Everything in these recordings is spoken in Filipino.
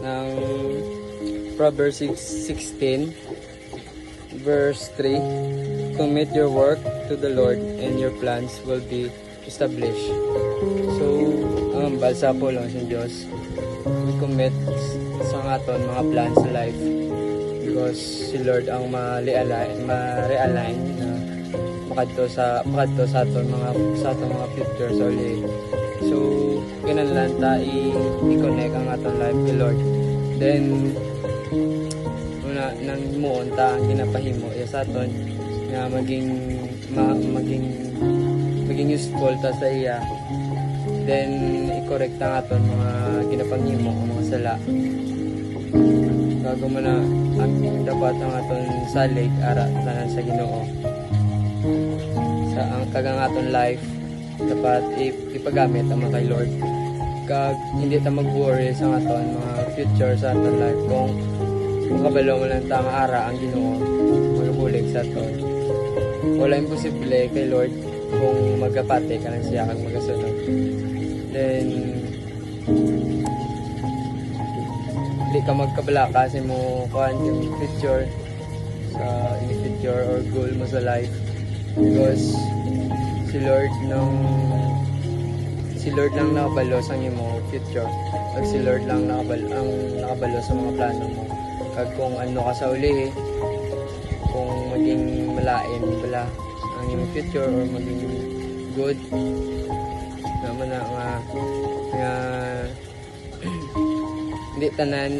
ng Proverbs 16 verse 3, commit your work to the Lord and your plans will be established. So ang balsa po lang sa Diyos, we commit sa aton mga plans sa life because si Lord ang ma-realign na makadto sa aton mga future sa uli. So kinahanglan ta i-connect ang aton life kay Lord. Then una nang muon ta ang ginapahimo sa aton nga maging useful ta sa iya. Then i-correct ang aton mga ginapanghimo o mga sala. Bago man na ang dapat ang aton salig ara tanan sa Ginoo. Sa ang kagang aton life dapat ipagamit ang mga kay Lord. Kag hindi ta mag-worry sa aton mga future sa aton life kung makabalo mo lang ta nga ara ang Ginoo magabulig sa aton. Wala imposible kay Lord kung magapate ka lang siya kag magasunod. Then hindi ka magkabala kasi mo kuhan yung future sa future or goal mo sa life because si Lord lang nakabalo sa imo future at si Lord lang nakabalo sa mga plano mo kag kung ano ka sa uli kung maging malain bala ang imo future or maging good naman na nga hindi tanan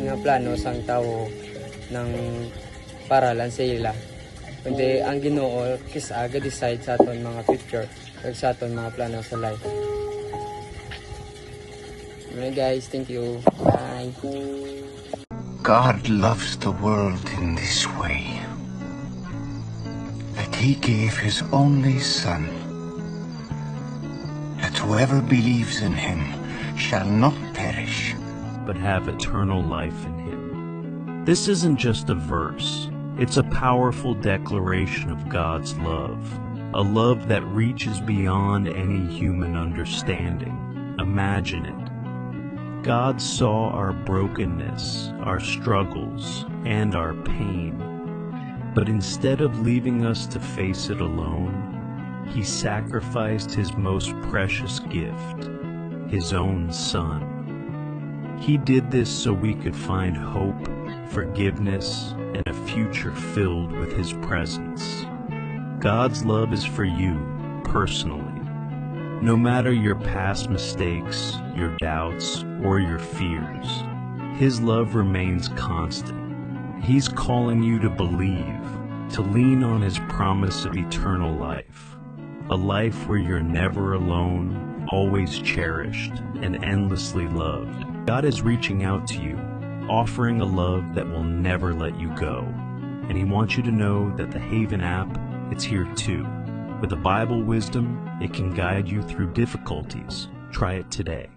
nga plano sang tao ng paralan sa ila kundi ang Ginoo kisa aga decide sa aton mga future o sa aton mga plano sa life. Alright guys, thank you. Bye. God loves the world in this way, that He gave His only Son, that whoever believes in Him shall not perish, but have eternal life in Him. This isn't just a verse. It's a powerful declaration of God's love, a love that reaches beyond any human understanding. Imagine it. God saw our brokenness, our struggles, and our pain, But instead of leaving us to face it alone, He sacrificed His most precious gift, His own Son. He did this so we could find hope, forgiveness, and a future filled with His presence. God's love is for you, personally. No matter your past mistakes, your doubts, or your fears, His love remains constant. He's calling you to believe, to lean on His promise of eternal life, a life where you're never alone, always cherished, and endlessly loved. God is reaching out to you, offering a love that will never let you go. And He wants you to know that the Haven app, it's here too. With a Bible wisdom, it can guide you through difficulties. Try it today.